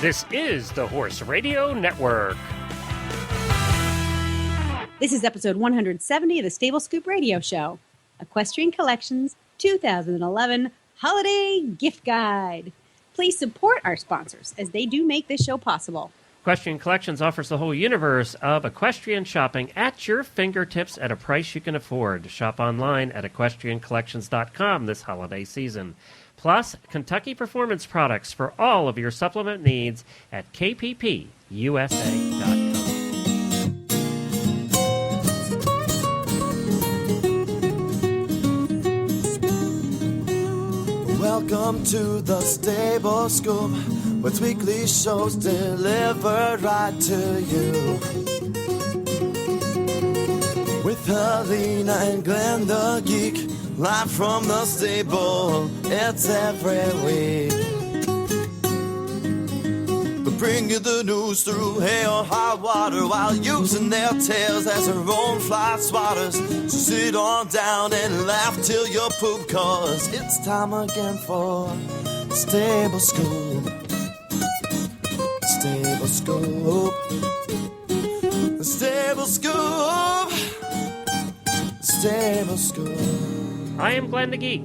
This is the Horse Radio Network. This is episode 170 of the Stable Scoop Radio Show, Equestrian Collections 2011 Holiday Gift Guide. Please support our sponsors as they do make this show possible. Equestrian Collections offers the whole universe of equestrian shopping at your fingertips at a price you can afford. Shop online at equestriancollections.com this holiday season. Plus, Kentucky Performance products for all of your supplement needs at kppusa.com. Welcome to the Stable Scoop, with weekly shows delivered right to you. With Helena and Glenn the Geek, live from the stable, it's every week. They bring you the news through hail or high water, while using their tails as their own fly swatters. So sit on down and laugh till you poop, cause it's time again for Stable Scoop. Stable Scoop. Stable Scoop. Stable Scoop. I am Glenn the Geek.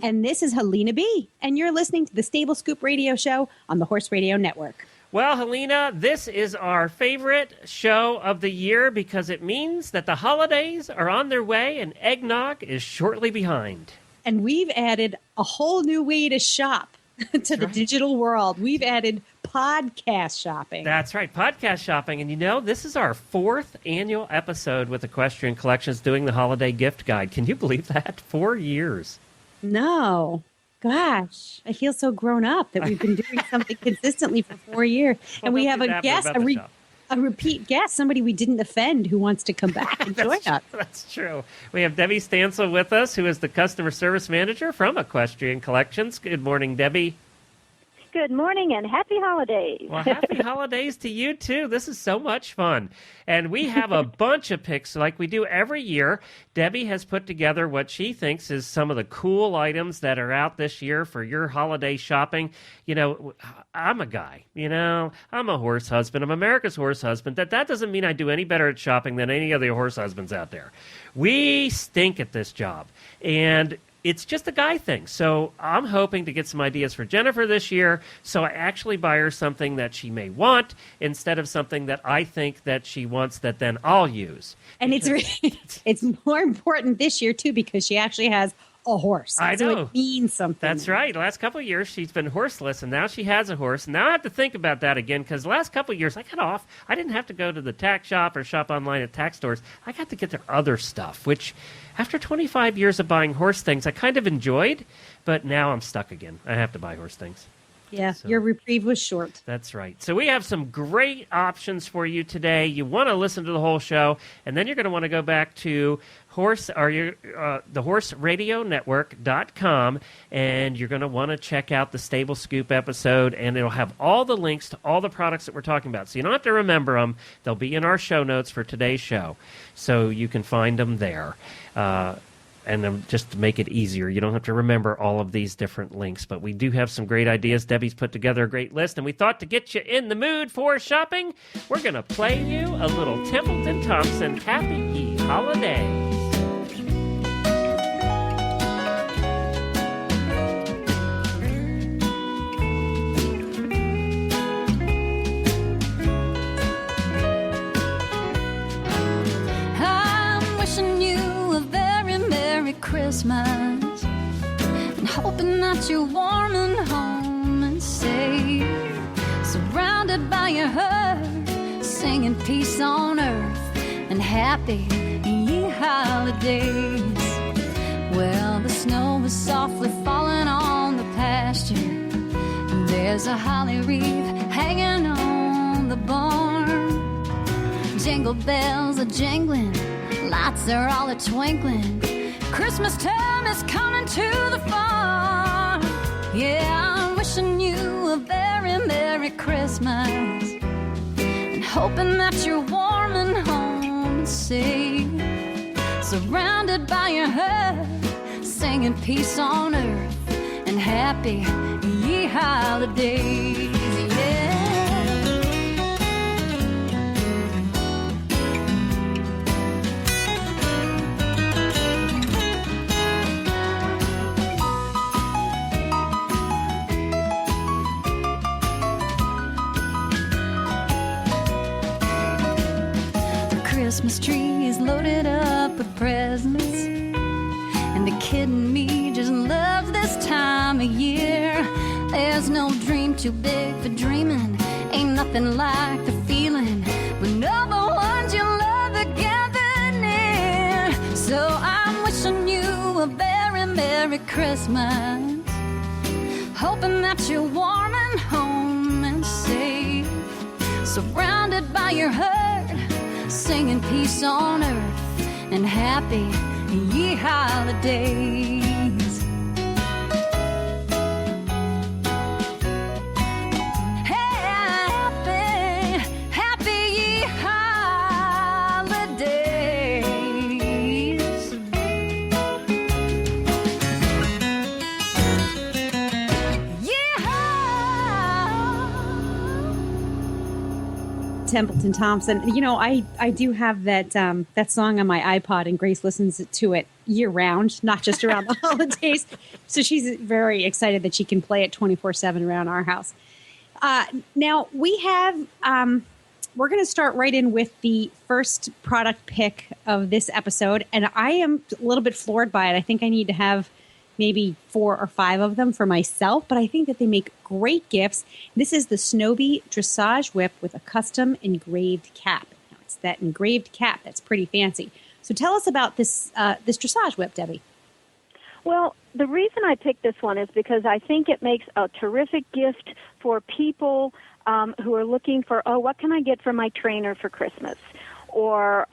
And this is Helena B. And you're listening to the Stable Scoop Radio Show on the Horse Radio Network. Well, Helena, this is our favorite show of the year because it means that the holidays are on their way and eggnog is shortly behind. And we've added a whole new way to shop to the digital world. We've added podcast shopping. That's right, podcast shopping. And you know, this is our 4th annual episode with Equestrian Collections doing the holiday gift guide. Can you believe that? 4 years. No. Gosh, I feel so grown up that we've been doing something consistently for 4 years. Well, and we have a guest, a repeat guest, somebody we didn't offend who wants to come back and join us. That's true. We have Debbie Stansel with us, who is the customer service manager from Equestrian Collections. Good morning, Debbie. Good morning and happy holidays. Well, happy holidays to you, too. This is so much fun. And we have a bunch of picks like we do every year. Debbie has put together what she thinks is some of the cool items that are out this year for your holiday shopping. You know, I'm a guy, I'm a horse husband. I'm America's horse husband. That doesn't mean I do any better at shopping than any other horse husbands out there. We stink at this job. And it's just a guy thing. So I'm hoping to get some ideas for Jennifer this year, so I actually buy her something that she may want instead of something that I think that she wants that then I'll use. And it's more important this year, too, because she actually has a horse. I know. So it means something. That's right. The last couple of years, she's been horseless, and now she has a horse. Now I have to think about that again, because the last couple of years, I got off. I didn't have to go to the tack shop or shop online at tack stores. I got to get their other stuff, which after 25 years of buying horse things, I kind of enjoyed, but now I'm stuck again. I have to buy horse things. Yeah, so your reprieve was short. That's right. So we have some great options for you today. You want to listen to the whole show, and then you're going to want to go back to the horseradionetwork.com, and you're going to want to check out the Stable Scoop episode, and it'll have all the links to all the products that we're talking about. So you don't have to remember them. They'll be in our show notes for today's show, so you can find them there. And just to make it easier, you don't have to remember all of these different links. But we do have some great ideas. Debbie's put together a great list. And we thought to get you in the mood for shopping, we're going to play you a little Templeton Thompson Happy Holidays. Christmas, and hoping that you're warm and home and safe, surrounded by your herd, singing peace on earth and happy ye holidays. Well, the snow is softly falling on the pasture, and there's a holly wreath hanging on the barn. Jingle bells are jingling, lights are all a twinkling. Christmas time is coming to the farm. Yeah, I'm wishing you a very Merry Christmas, and hoping that you're warm and home and safe, surrounded by your herd, singing peace on earth and happy ye holidays. Yeah. Christmas tree is loaded up with presents, and the kid in me just loves this time of year. There's no dream too big for dreaming. Ain't nothing like the feeling when all the ones you love are gathered near. So I'm wishing you a very Merry Christmas, hoping that you're warm and home and safe, surrounded by your herd, singing peace on earth and happy ye holidays. Happy, happy ye holidays. Templeton Thompson. You know, I do have that that song on my iPod, and Grace listens to it year round, not just around the holidays. So she's very excited that she can play it 24/7 around our house. Now we have we're going to start right in with the first product pick of this episode, and I am a little bit floored by it. I think I need to have maybe 4 or 5 of them for myself, but I think that they make great gifts. This is the Snowbee Dressage Whip with a custom engraved cap. Now, it's that engraved cap that's pretty fancy. So tell us about this this dressage whip, Debbie. Well, the reason I picked this one is because I think it makes a terrific gift for people who are looking for, what can I get for my trainer for Christmas? Or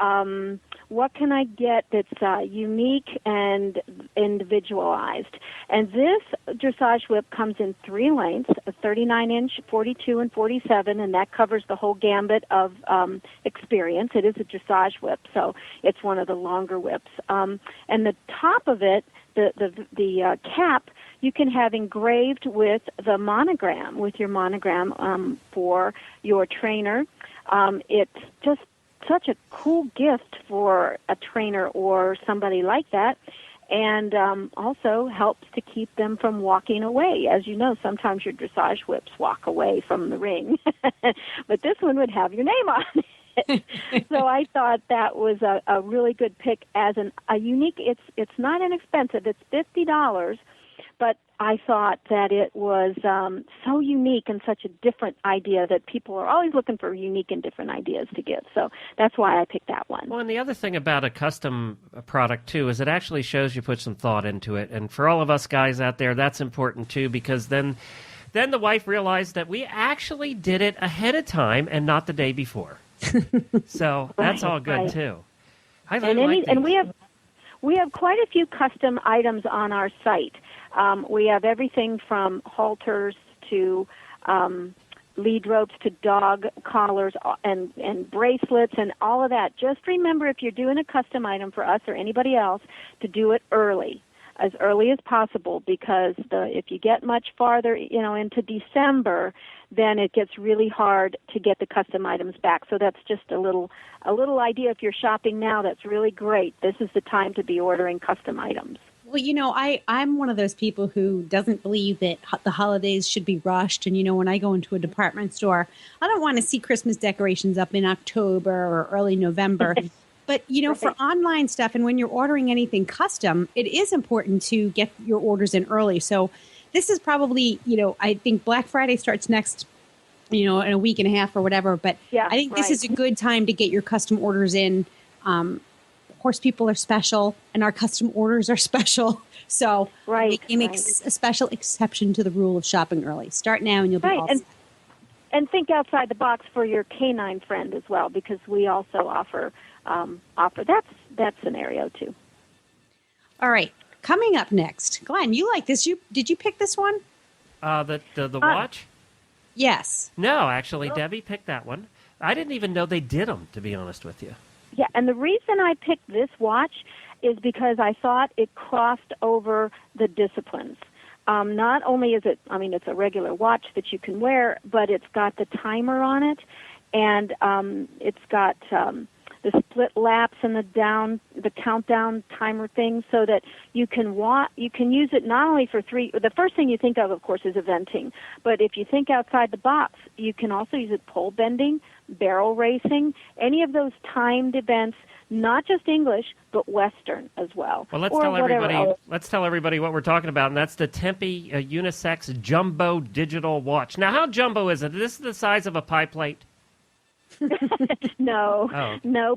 what can I get that's unique and individualized? And this dressage whip comes in 3 lengths, a 39-inch, 42, and 47, and that covers the whole gambit of experience. It is a dressage whip, so it's one of the longer whips. And the top of it, the cap, you can have engraved with the monogram, with your monogram for your trainer. It's just such a cool gift for a trainer or somebody like that, and also helps to keep them from walking away. As you know, sometimes your dressage whips walk away from the ring, but this one would have your name on it. So I thought that was a really good pick as a unique. It's not inexpensive. It's $50, but I thought that it was so unique and such a different idea that people are always looking for unique and different ideas to give. So that's why I picked that one. Well, and the other thing about a custom product, too, is it actually shows you put some thought into it. And for all of us guys out there, that's important, too, because then the wife realized that we actually did it ahead of time and not the day before. So that's all good, too. And we have quite a few custom items on our site. We have everything from halters to lead ropes to dog collars and bracelets and all of that. Just remember, if you're doing a custom item for us or anybody else, to do it as early as possible, because if you get much farther, into December, then it gets really hard to get the custom items back. So that's just a little idea. If you're shopping now, that's really great. This is the time to be ordering custom items. Well, I'm one of those people who doesn't believe that the holidays should be rushed. And, when I go into a department store, I don't want to see Christmas decorations up in October or early November. But, for online stuff and when you're ordering anything custom, it is important to get your orders in early. So this is probably, I think Black Friday starts next, in a week and a half or whatever. But yeah, I think this is a good time to get your custom orders in. Horse people are special, and our custom orders are special. So making a special exception to the rule of shopping early. Start now, and you'll be all set. And think outside the box for your canine friend as well, because we also offer that scenario too. All right, coming up next, Glenn, you like this? Did you pick this one? The watch? Yes. No, actually, Debbie picked that one. I didn't even know they did them, to be honest with you. Yeah, and the reason I picked this watch is because I thought it crossed over the disciplines. Not only is it's a regular watch that you can wear, but it's got the timer on it, and it's got split laps and the countdown timer thing, so that you can use it not only for the first thing you think of course, is eventing, but if you think outside the box, you can also use it pole bending, barrel racing, any of those timed events, not just English, but Western as well. Well, let's tell everybody what we're talking about, and that's the Tempe unisex jumbo digital watch. Now, how jumbo is it? This is the size of a pie plate? No,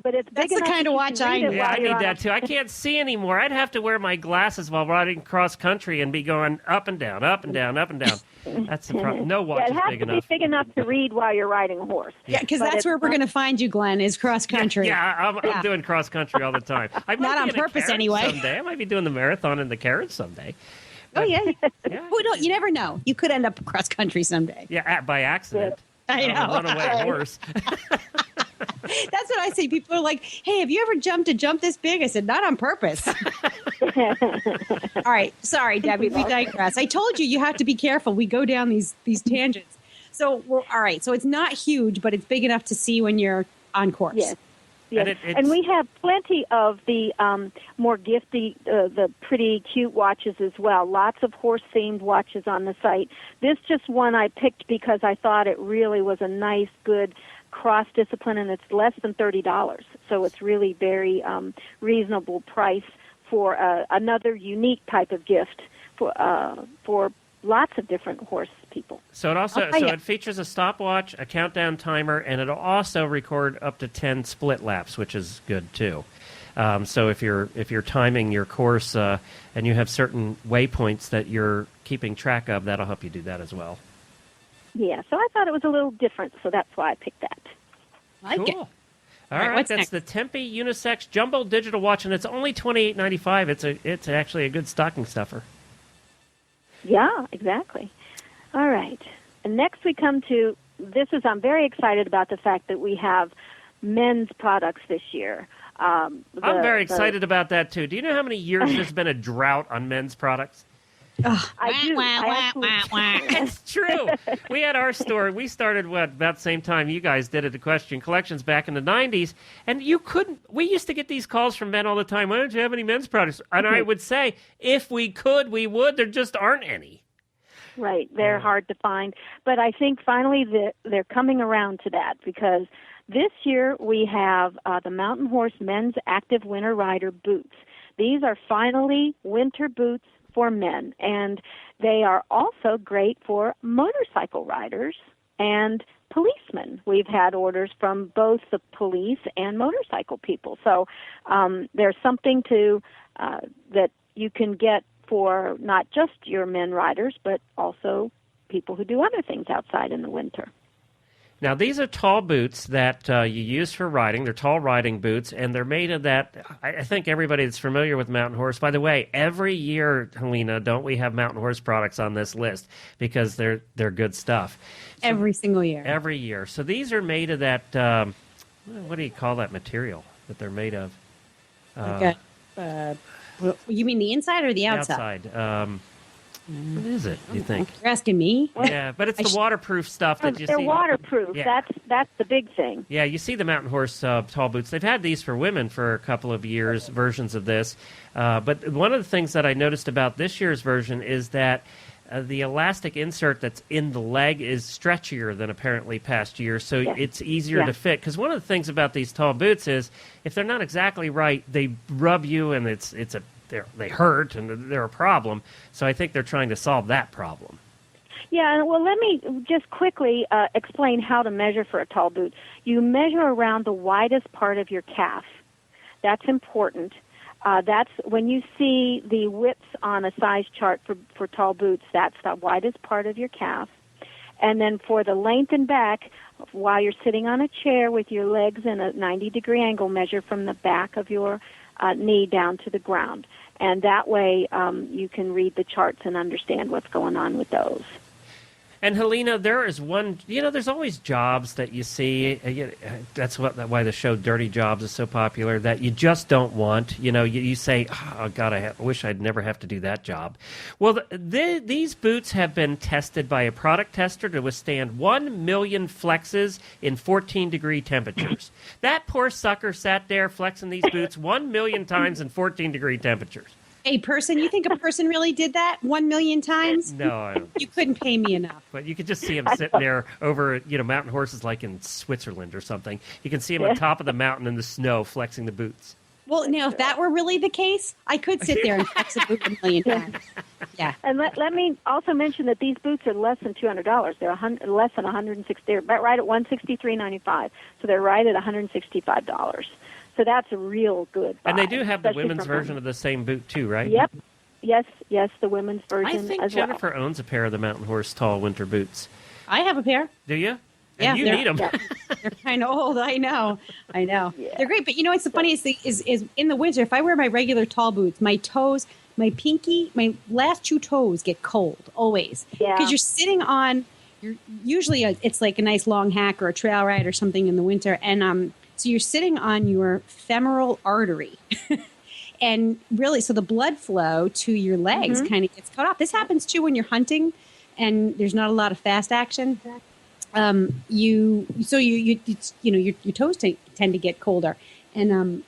but it's big That's the enough kind of you watch can I read need. it Yeah, while I you're need on that too. I can't see anymore. I'd have to wear my glasses while riding cross country and be going up and down, up and down, up and down. That's the problem. No watch Yeah, it is has big to enough. be big enough to read while you're riding a horse. Yeah, because But that's it's where we're not- going to find you, Glenn, is cross country. Yeah, I'm doing cross country all the time. I might Not be on in a purpose, carriage anyway. Someday I might be doing the marathon in the carriage someday. Oh, yeah. Yeah, Well, you never know. You could end up cross country someday. yeah, by accident. I know. On a runaway horse. That's what I say. People are like, hey, have you ever jumped a jump this big? I said, not on purpose. All right. Sorry, Debbie. We digress. I told you have to be careful. We go down these tangents. So, all right. So it's not huge, but it's big enough to see when you're on course. Yes. And And we have plenty of the more gifty, the pretty cute watches as well. Lots of horse-themed watches on the site. This just one I picked because I thought it really was a nice, good cross-discipline, and it's less than $30. So it's really very reasonable price for another unique type of gift for lots of different horse people. So it also it features a stopwatch, a countdown timer, and it'll also record up to 10 split laps, which is good too. So if you're timing your course and you have certain waypoints that you're keeping track of, that'll help you do that as well. Yeah, so I thought it was a little different, so that's why I picked that. I like it. Cool. All right, what's that's next? the Tempe unisex jumbo digital watch, and it's only $28.95. It's actually a good stocking stuffer. Yeah, exactly. All right. And next we come to I'm very excited about the fact that we have men's products this year. I'm very excited about that too. Do you know how many years there's been a drought on men's products? I do. It's true. We had our store. We started about the same time you guys did at Equestrian Collections back in the 90s, and we used to get these calls from men all the time. Why don't you have any men's products? And I would say, if we could, we would. There just aren't any. Right. They're hard to find. But I think finally they're coming around to that, because this year we have the Mountain Horse Men's Active Winter Rider boots. These are finally winter boots for men, and they are also great for motorcycle riders and policemen. We've had orders from both the police and motorcycle people. So there's something that you can get for not just your men riders, but also people who do other things outside in the winter. Now, these are tall boots that you use for riding. They're tall riding boots, and they're made of that. I think everybody that's familiar with Mountain Horse, by the way, every year, Helena, don't we have Mountain Horse products on this list, because they're good stuff. So, every single year. Every year. So these are made of that, what do you call that material that they're made of? You mean the inside or the outside? Outside. What is it, do you think? You're asking me? Yeah, but it's the waterproof stuff that you see. They're waterproof. Yeah. That's the big thing. Yeah, you see the Mountain Horse tall boots. They've had these for women for a couple of years, versions of this. But one of the things that I noticed about this year's version is that the elastic insert that's in the leg is stretchier than apparently past years, so it's easier to fit. Because one of the things about these tall boots is if they're not exactly right, they rub you, and they hurt, and they're a problem. So I think they're trying to solve that problem. Yeah, well, let me just quickly explain how to measure for a tall boot. You measure around the widest part of your calf. That's important. That's when you see the widths on a size chart for tall boots, that's the widest part of your calf. And then for the length and back, while you're sitting on a chair with your legs in a 90-degree angle, measure from the back of your knee down to the ground. And that way you can read the charts and understand what's going on with those. And Helena, there is one, there's always jobs that you see. That's why the show Dirty Jobs is so popular, that you just don't want. You say, oh, God, I wish I'd never have to do that job. Well, these boots have been tested by a product tester to withstand 1 million flexes in 14-degree temperatures. That poor sucker sat there flexing these boots 1 million times in 14-degree temperatures. A person? You think a person really did that 1 million times? No, I don't. You couldn't pay me enough. But you could just see him sitting there over, mountain horses like in Switzerland or something. You can see him on top of the mountain in the snow flexing the boots. Well, now, if that were really the case, I could sit there and flex a boot 1 million times. Yeah. And let me also mention that these boots are less than $200. They're less than $160. They're right at $163.95. So they're right at $165. So that's a real good buy. And they do have the women's version of the same boot too, right? Yep. Yes, the women's version I think as Jennifer well. owns a pair of the Mountain Horse tall winter boots. I have a pair. Do you? Yeah, And you need them. Yeah. They're kind of old. I know. Yeah. They're great. But what's the funniest thing is in the winter, if I wear my regular tall boots, my toes, my pinky, my last two toes get cold always. Yeah. Because you're sitting on, it's like a nice long hack or a trail ride or something in the winter. And so you're sitting on your femoral artery. And really, so the blood flow to your legs kind of gets cut off. This happens too when you're hunting and there's not a lot of fast action. Your toes tend to get colder, and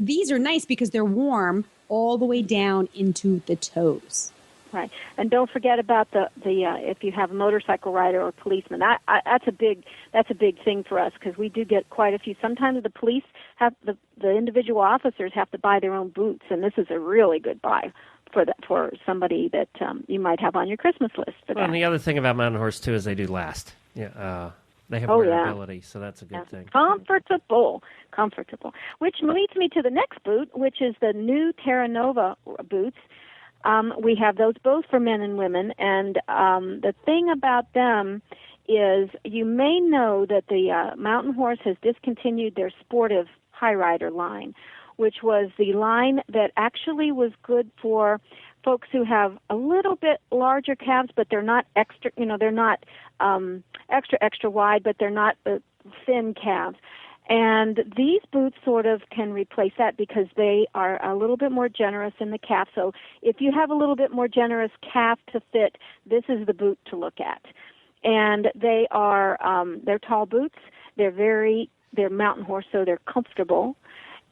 these are nice because they're warm all the way down into the toes. Right, and don't forget about the if you have a motorcycle rider or policeman. That's a big thing for us because we do get quite a few. Sometimes the police have the individual officers have to buy their own boots, and this is a really good buy for somebody that you might have on your Christmas list. And the other thing about Mountain Horse too is they do last. Yeah, they have wearability, so that's a good thing. Comfortable. Which leads me to the next boot, which is the new Terra Nova boots. We have those both for men and women, and the thing about them is you may know that the Mountain Horse has discontinued their sportive high rider line, which was the line that actually was good for folks who have a little bit larger calves, but they're not extra, they're not extra wide, but they're not thin calves. And these boots sort of can replace that because they are a little bit more generous in the calf. So if you have a little bit more generous calf to fit, this is the boot to look at. And they are they're tall boots. They're Mountain Horse, so they're comfortable,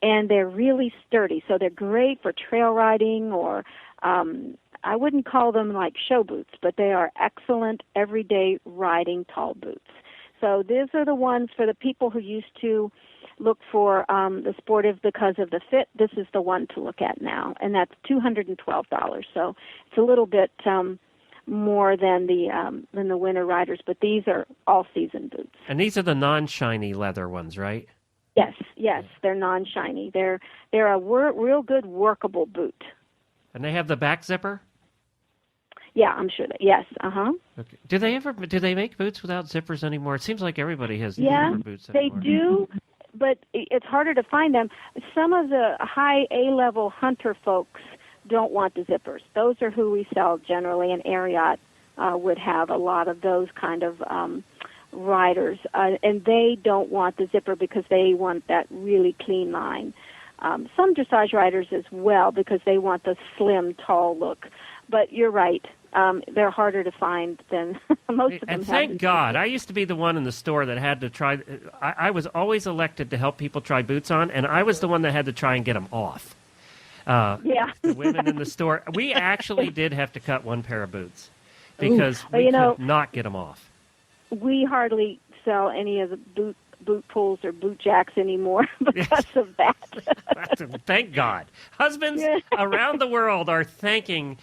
and they're really sturdy. So they're great for trail riding, or I wouldn't call them like show boots, but they are excellent everyday riding tall boots. So these are the ones for the people who used to look for the sportive because of the fit. This is the one to look at now, and that's $212. So it's a little bit more than the winter riders, but these are all-season boots. And these are the non-shiny leather ones, right? Yes, they're non-shiny. They're a real good workable boot. And they have the back zipper? Yeah, I'm sure that. Yes, Okay. Do they make boots without zippers anymore? It seems like everybody has zipper boots anymore. They do, but it's harder to find them. Some of the high A-level hunter folks don't want the zippers. Those are who we sell generally, and Ariat would have a lot of those kind of riders, and they don't want the zipper because they want that really clean line. Some dressage riders as well because they want the slim, tall look. But you're right. They're harder to find than most of them. And thank God. I used to be the one in the store that had to try. I was always elected to help people try boots on, and I was the one that had to try and get them off. The women in the store. We actually did have to cut one pair of boots because we could not get them off. We hardly sell any of the boot pulls or boot jacks anymore because of that. Thank God. Husbands around the world are thanking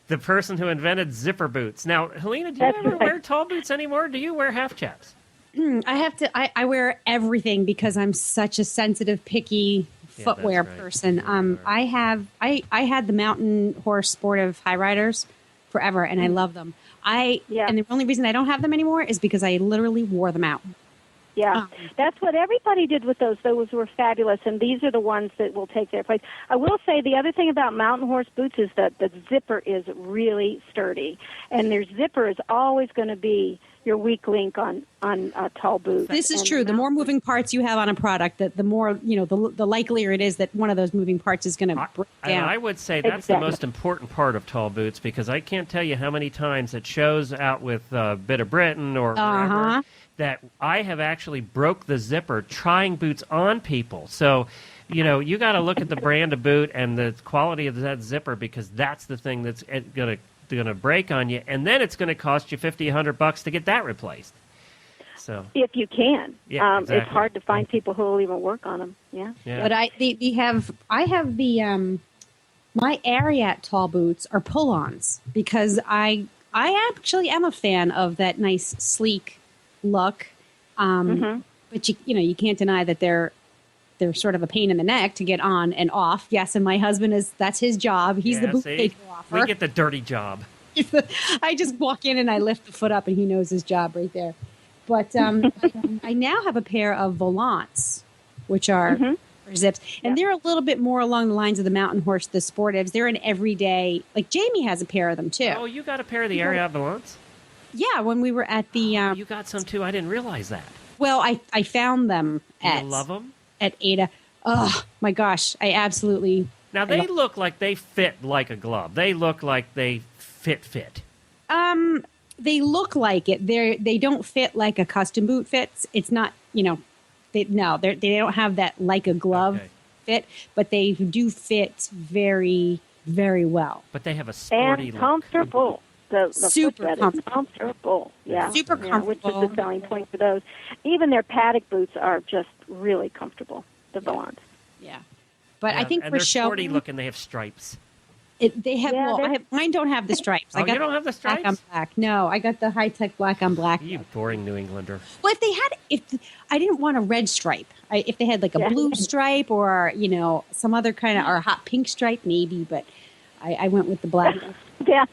the person who invented zipper boots. Now, Helena, do you ever wear tall boots anymore? Do you wear half chaps? I wear everything because I'm such a sensitive, picky footwear person. I had the Mountain Horse sportive high riders forever, and I love them. And the only reason I don't have them anymore is because I literally wore them out. Yeah, that's what everybody did with those. Those were fabulous, and these are the ones that will take their place. I will say the other thing about mountain horse boots is that the zipper is really sturdy, and their zipper is always going to be your weak link on tall boots. This is true. The more moving parts you have on a product, the more, the likelier it is that one of those moving parts is going to break down. And I would say that's the most important part of tall boots, because I can't tell you how many times it shows out with Bit of Britain or wherever that I have actually broke the zipper trying boots on people. So, you got to look at the brand of boot and the quality of that zipper, because that's the thing that's going to break on you, and then it's going to cost you $50-$100 to get that replaced. So if you can, exactly. It's hard to find people who will even work on them. Yeah. But I have my Ariat tall boots are pull-ons, because I actually am a fan of that nice sleek look. But you can't deny that they're sort of a pain in the neck to get on and off. Yes, and my husband that's his job. He's the boot offer. We get the dirty job. I just walk in and I lift the foot up, and he knows his job right there. But I now have a pair of volants, which are zips, and they're a little bit more along the lines of the mountain horse, the sportives. They're an everyday. Like Jamie has a pair of them too. Oh, you got a pair of the Ariat volants? Yeah, when we were at the. You got some too. I didn't realize that. Well, I found them You love them? At Ada. Oh my gosh, I absolutely. Now they look like they fit like a glove. They look like they fit. They look like it. They don't fit like a custom boot fits. It's not, they don't have that like a glove fit, but they do fit very, very well. But they have a sporty and comfortable. The super comfortable. Yeah. Super comfortable. Which is the selling point for those. Even their paddock boots are just really comfortable, the volants. Yeah. But I think and for they're show. sporty looking, they have stripes. They have. Mine don't have the stripes. You don't have the stripes? Black on black. No, I got the high tech black on black. You boring New Englander. Well, I didn't want a red stripe. If they had like a blue stripe or some other kind of or a hot pink stripe, maybe. But I went with the black. Yeah.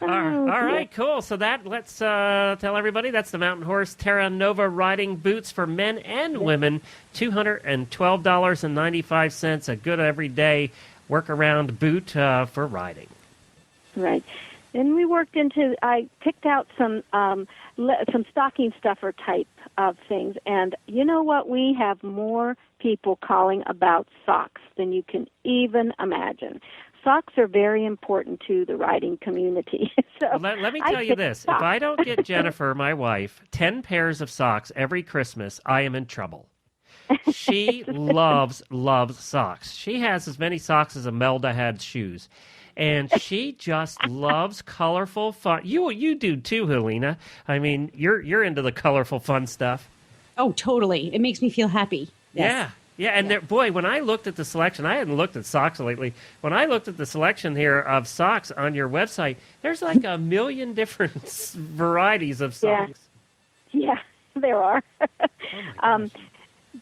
All right, cool. So let's tell everybody that's the Mountain Horse Terra Nova riding boots for men and women. $212.95. A good everyday workaround boot for riding. Right. Then I picked out some stocking stuffer type of things. And you know what? We have more people calling about socks than you can even imagine. Socks are very important to the riding community. So let me tell you this. If I don't get Jennifer, my wife, 10 pairs of socks every Christmas, I am in trouble. She loves socks. She has as many socks as Imelda had shoes. And she just loves colorful fun. You do too, Helena. I mean, you're into the colorful fun stuff. Oh, totally. It makes me feel happy. Yes. Yeah, and boy, when I looked at the selection, I hadn't looked at socks lately. When I looked at the selection here of socks on your website, there's like a million different varieties of socks. Yeah, there are.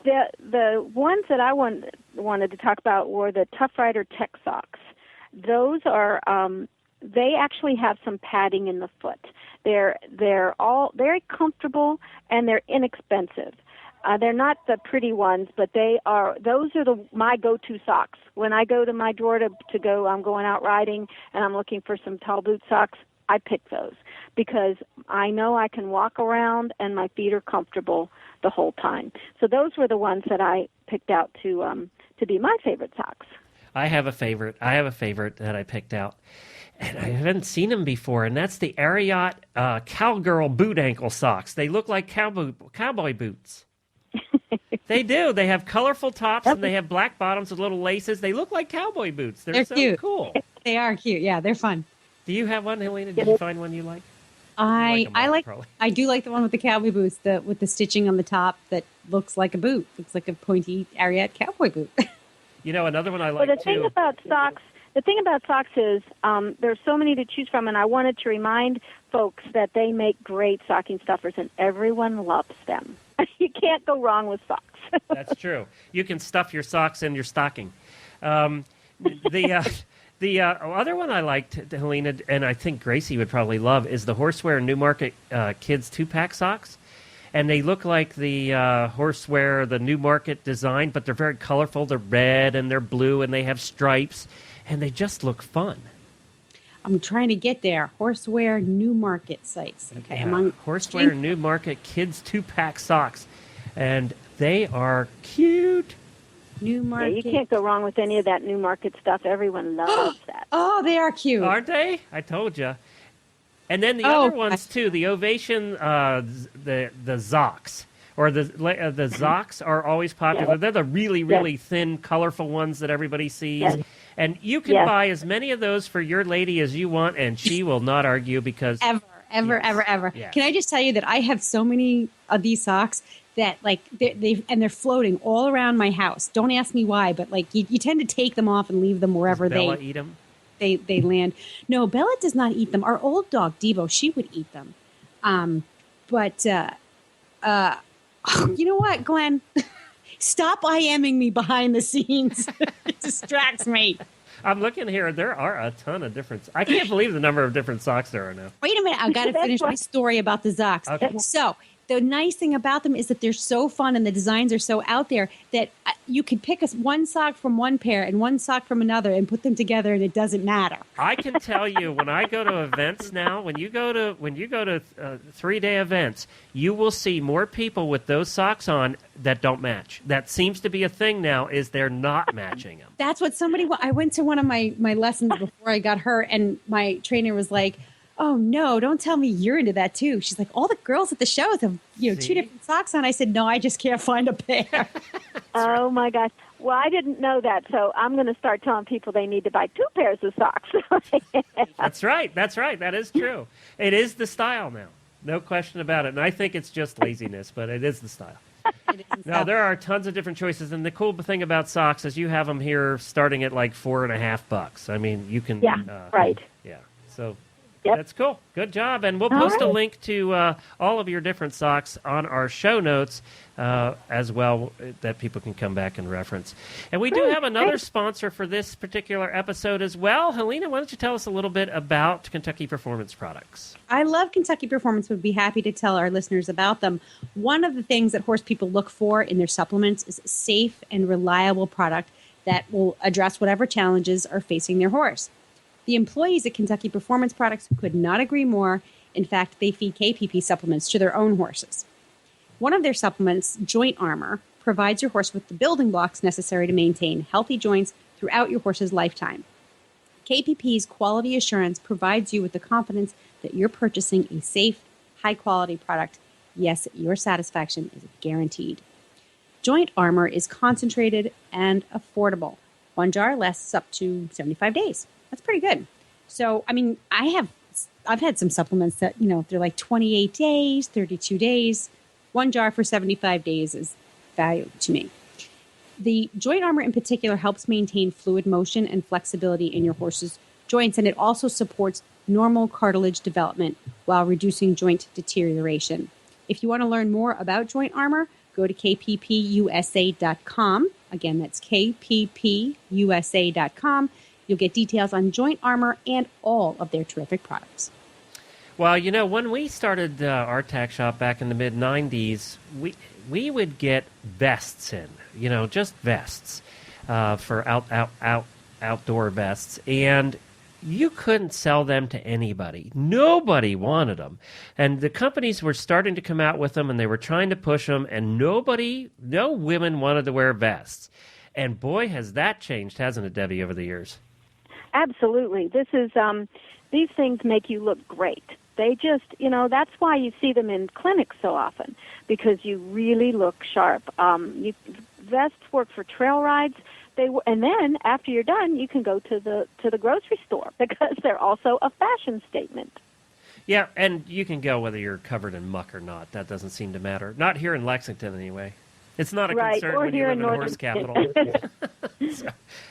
The ones that I wanted to talk about were the Tough Rider Tech socks. Those are they actually have some padding in the foot. They're all very comfortable and they're inexpensive. They're not the pretty ones, but those are my go-to socks. When I go to my drawer to go, I'm going out riding and I'm looking for some tall boot socks, I pick those because I know I can walk around and my feet are comfortable the whole time. So those were the ones that I picked out to be my favorite socks. I have a favorite that I picked out, and I haven't seen them before, and that's the Ariat Cowgirl boot ankle socks. They look like cowboy boots. They do. They have colorful tops and they have black bottoms with little laces. They look like cowboy boots. They're so cute. Cool. They are cute. Yeah, they're fun. Do you have one, Helena? Did you find one you like? I do like the one with the cowboy boots, with the stitching on the top that looks like a boot. Looks like a pointy Ariat cowboy boot. Another one I like too. The thing about socks is there's so many to choose from, and I wanted to remind folks that they make great stocking stuffers, and everyone loves them. You can't go wrong with socks. That's true. You can stuff your socks in your stocking. The other one I liked, Helena, and I think Gracie would probably love, is the Horsewear Newmarket Kids 2-pack socks. and they look like the Horseware, the Newmarket design, but they're very colorful. They're red and they're blue and they have stripes, and they just look fun. I'm trying to get there. Horseware Newmarket sites. Okay, Yeah, I'm on Horseware Newmarket Kids 2-pack socks, and they are cute. Yeah, Newmarket. you can't go wrong with any of that Newmarket stuff. Everyone loves that. Oh, they are cute. Aren't they? I told you. And then the Oh, other ones too, the Ovation, the Zocs, or the Zocs are always popular. They're the really, really thin, colorful ones that everybody sees. Yes. And you can buy as many of those for your lady as you want, and she will not argue because ever. Yes. Can I just tell you that I have so many of these socks that like they're floating all around my house. Don't ask me why, but like you tend to take them off and leave them wherever Does Bella eat them? they land. No, Bella does not eat them. Our old dog Debo, she would eat them. But you know what, Glenn? Stop IMing me behind the scenes. It distracts me. I'm looking here. There are a ton of different. I can't believe the number of different socks there are now. Wait a minute. I've got to finish my story about the Zocs. Okay. So the nice thing about them is that they're so fun and the designs are so out there that you can pick one sock from one pair and one sock from another and put them together and it doesn't matter. I can tell you when I go to events now, when you go to 3-day events, you will see more people with those socks on that don't match. That seems to be a thing now, is they're not matching them. That's what I went to one of my lessons before I got hurt and my trainer was like, oh no, don't tell me you're into that too. She's like, all the girls at the shows have, See? 2 different socks on. I said, no, I just can't find a pair. Oh, my gosh. Well, I didn't know that, so I'm going to start telling people they need to buy 2 pairs of socks. That's right. That is true. It is the style now. No question about it. And I think it's just laziness, but it is the style. No, there are tons of different choices. And the cool thing about socks is you have them here starting at like $4.50. I mean, you can. Right. Yeah. So. Yep. That's cool. Good job. And we'll post a link to all of your different socks on our show notes as well that people can come back and reference. And we do have another sponsor for this particular episode as well. Helena, why don't you tell us a little bit about Kentucky Performance Products? I love Kentucky Performance. Would be happy to tell our listeners about them. One of the things that horse people look for in their supplements is a safe and reliable product that will address whatever challenges are facing their horse. The employees at Kentucky Performance Products could not agree more. In fact, they feed KPP supplements to their own horses. One of their supplements, Joint Armor, provides your horse with the building blocks necessary to maintain healthy joints throughout your horse's lifetime. KPP's quality assurance provides you with the confidence that you're purchasing a safe, high-quality product. Yes, your satisfaction is guaranteed. Joint Armor is concentrated and affordable. One jar lasts up to 75 days. That's pretty good. So, I mean, I've had some supplements that, they're like 28 days, 32 days. One jar for 75 days is value to me. The Joint Armor in particular helps maintain fluid motion and flexibility in your horse's joints, and it also supports normal cartilage development while reducing joint deterioration. If you want to learn more about Joint Armor, go to kppusa.com. Again, that's kppusa.com. You'll get details on Joint Armor and all of their terrific products. Well, when we started our tack shop back in the mid-'90s, we would get vests in, just vests for outdoor vests. And you couldn't sell them to anybody. Nobody wanted them. And the companies were starting to come out with them, and they were trying to push them, and no women wanted to wear vests. And boy, has that changed, hasn't it, Debbie, over the years? Absolutely. This is these things make you look great. They just, that's why you see them in clinics so often, because you really look sharp. Vests work for trail rides. And then after you're done, you can go to the grocery store because they're also a fashion statement. Yeah, and you can go whether you're covered in muck or not. That doesn't seem to matter. Not here in Lexington, anyway. It's not a concern or when you here live in in the horse capital.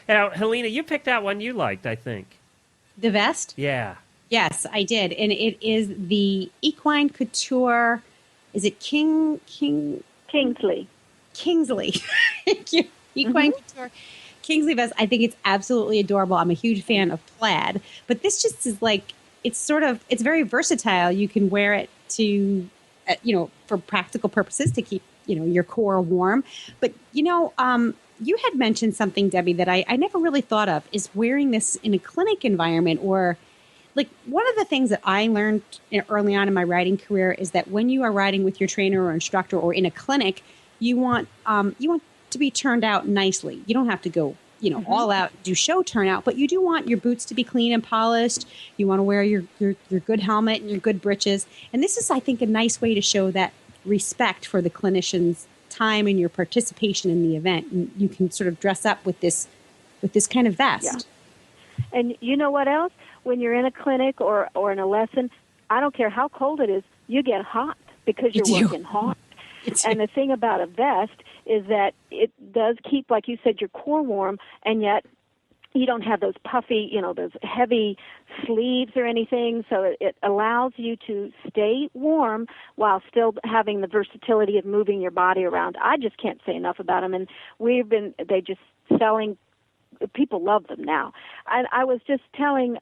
Now, Helena, you picked out one you liked, I think. The vest? Yeah. Yes, I did. And it is the Equine Couture. Is it Kingsley? Thank you. Equine Couture Kingsley vest. I think it's absolutely adorable. I'm a huge fan of plaid. But this just is like, it's very versatile. You can wear it to for practical purposes to keep, your core warm. But, you had mentioned something, Debbie, that I never really thought of, is wearing this in a clinic environment, or like one of the things that I learned early on in my riding career is that when you are riding with your trainer or instructor or in a clinic, you want to be turned out nicely. You don't have to go, all out, do show turnout, but you do want your boots to be clean and polished. You want to wear your good helmet and your good breeches. And this is, I think, a nice way to show that respect for the clinician's time and your participation in the event. And you can sort of dress up with this kind of vest. Yeah. And you know what else? When you're in a clinic or in a lesson, I don't care how cold it is, you get hot because you're working hard. And the thing about a vest is that it does keep, like you said, your core warm, and yet you don't have those puffy, those heavy sleeves or anything, so it allows you to stay warm while still having the versatility of moving your body around. I just can't say enough about them, and they just selling. People love them now. I was just telling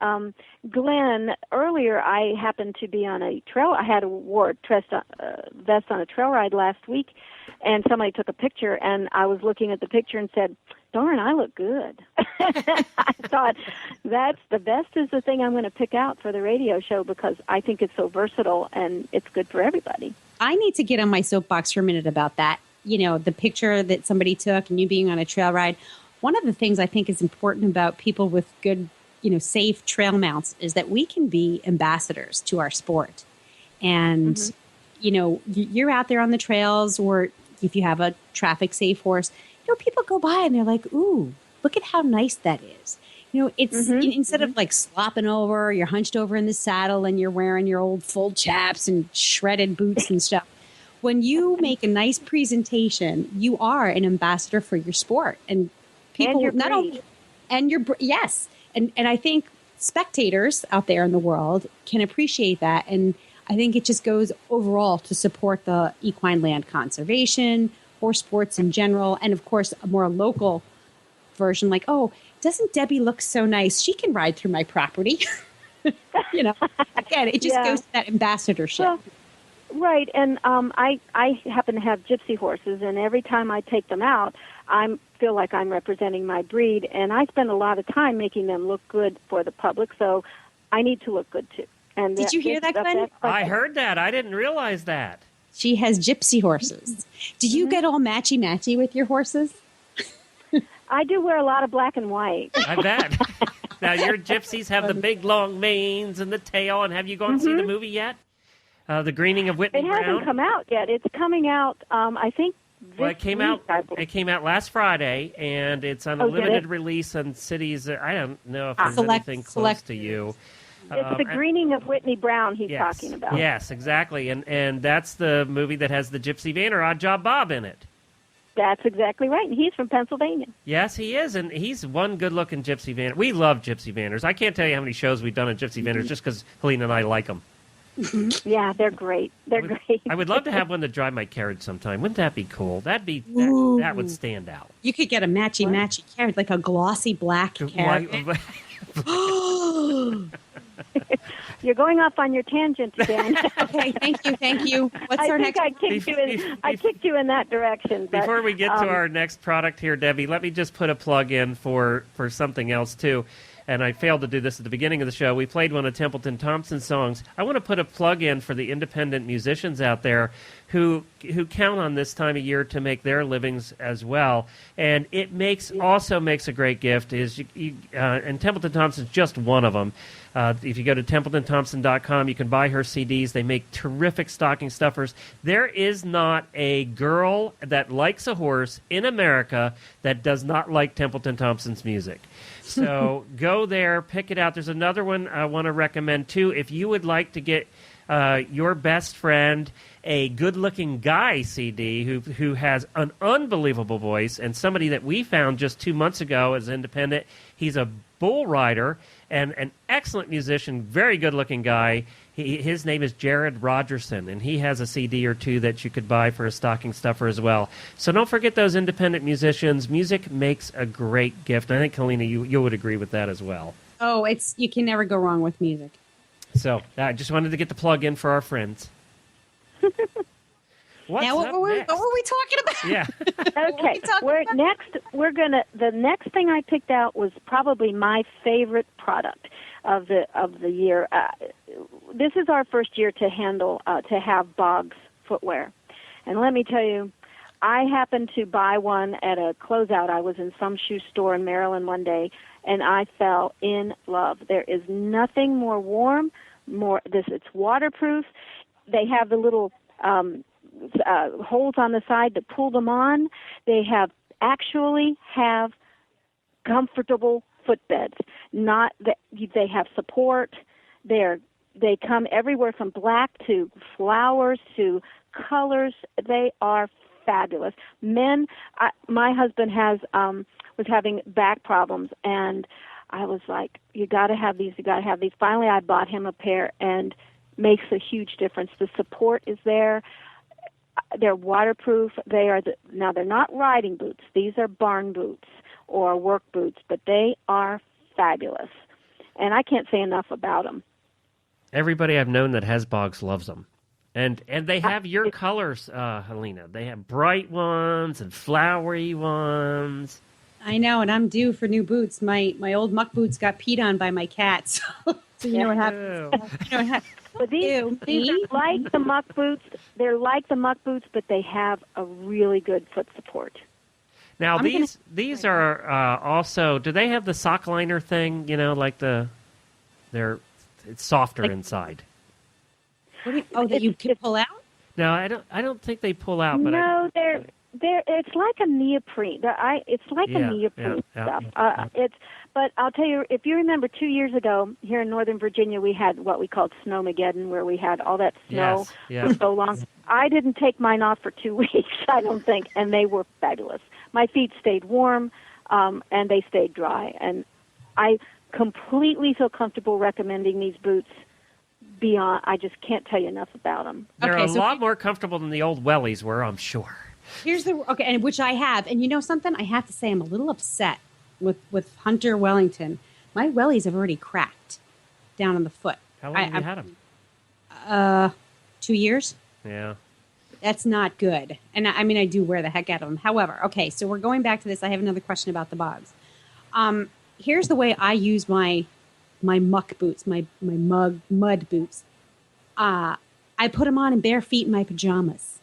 Glenn earlier, I happened to be on a trail. I had wore a vest on a trail ride last week, and somebody took a picture, and I was looking at the picture and said, darn, I look good. I thought, the vest is the thing I'm going to pick out for the radio show because I think it's so versatile and it's good for everybody. I need to get on my soapbox for a minute about that. The picture that somebody took and you being on a trail ride. One of the things I think is important about people with good, safe trail mounts is that we can be ambassadors to our sport. And, you're out there on the trails, or if you have a traffic safe horse, people go by and they're like, ooh, look at how nice that is. It's instead of like slopping over, you're hunched over in the saddle and you're wearing your old full chaps and shredded boots and stuff. When you make a nice presentation, you are an ambassador for your sport. And people not only, and yes. And I think spectators out there in the world can appreciate that. And I think it just goes overall to support the equine land conservation, horse sports in general, and of course a more local version like, oh, doesn't Debbie look so nice? She can ride through my property. Again, it just goes to that ambassadorship. Well, right, and I happen to have gypsy horses, and every time I take them out, I feel like I'm representing my breed, and I spend a lot of time making them look good for the public, so I need to look good too. And did you hear that, Glenn? I heard that. I didn't realize that. She has gypsy horses. Do you get all matchy-matchy with your horses? I do wear a lot of black and white. I bet. Now, your gypsies have the big long manes and the tail, and have you gone to see the movie yet? The Greening of Whitney Brown? It hasn't come out yet. It's coming out, I think, it came out last Friday, and it's on a limited release in cities. I don't know if there's anything close to you. It's the Greening of Whitney Brown he's talking about. Yes, exactly. And that's the movie that has the Gypsy Van or Odd Job Bob in it. That's exactly right. And he's from Pennsylvania. Yes, he is. And he's one good-looking Gypsy Vanner. We love Gypsy Vanners. I can't tell you how many shows we've done on Gypsy Vanners just because Helene and I like them. Yeah, they're great. Great. I would love to have one to drive my carriage sometime. Wouldn't that be cool? That would stand out. You could get a matchy carriage, like a glossy black carriage. You're going off on your tangent again. Okay, thank you. What's our next? I kicked you in that direction. But, before we get to our next product here, Debbie, let me just put a plug in for something else too. And I failed to do this at the beginning of the show. We played one of Templeton Thompson's songs. I want to put a plug in for the independent musicians out there who count on this time of year to make their livings as well. And it also makes a great gift. And Templeton Thompson's just one of them. If you go to TempletonThompson.com, you can buy her CDs. They make terrific stocking stuffers. There is not a girl that likes a horse in America that does not like Templeton Thompson's music. So go there, pick it out. There's another one I want to recommend, too. If you would like to get your best friend a good-looking guy CD who has an unbelievable voice, and somebody that we found just 2 months ago as independent. He's a bull rider and an excellent musician, very good-looking guy. His name is Jared Rogerson, and he has a CD or two that you could buy for a stocking stuffer as well. So don't forget those independent musicians. Music makes a great gift. I think, Helena, you would agree with that as well. Oh, you can never go wrong with music. So I just wanted to get the plug in for our friends. What's now, up what were we talking about? Yeah. Okay, the next thing I picked out was probably my favorite product of the year. This is our first year to have Boggs footwear, and let me tell you, I happened to buy one at a closeout. I was in some shoe store in Maryland one day, and I fell in love. There is nothing more warm, it's waterproof. They have the little holes on the side to pull them on. They actually have comfortable footbeds. Not that they have support. They come everywhere from black to flowers to colors. They are fabulous. Men, my husband was having back problems, and I was like, you got to have these. You got to have these. Finally, I bought him a pair, and makes a huge difference. The support is there. They're waterproof. Now they're not riding boots. These are barn boots or work boots, but they are fabulous, and I can't say enough about them. Everybody I've known that has Boggs loves them. And they have your colors, Helena. They have bright ones and flowery ones. I know, and I'm due for new boots. My old muck boots got peed on by my cat, so you know what happens. But these are like the muck boots. They're like the muck boots, but they have a really good foot support. Now, these are also, do they have the sock liner thing, like it's softer inside? That you can pull out? No, I don't think they pull out. But no, they're it's like a neoprene. It's like a neoprene stuff. But I'll tell you, if you remember 2 years ago here in Northern Virginia, we had what we called Snowmageddon, where we had all that snow for so long. I didn't take mine off for 2 weeks, I don't think, and they were fabulous. My feet stayed warm, and they stayed dry, and I completely feel comfortable recommending these boots. Beyond, I just can't tell you enough about them. They're a lot more comfortable than the old wellies were, I'm sure. And which I have, and you know something? I have to say, I'm a little upset with Hunter Wellington. My wellies have already cracked down on the foot. How long have you had them? 2 years. Yeah. That's not good. And I do wear the heck out of them. However, okay, so we're going back to this. I have another question about the Boggs. Here's the way I use my muck boots, my mud boots. I put them on in bare feet in my pajamas.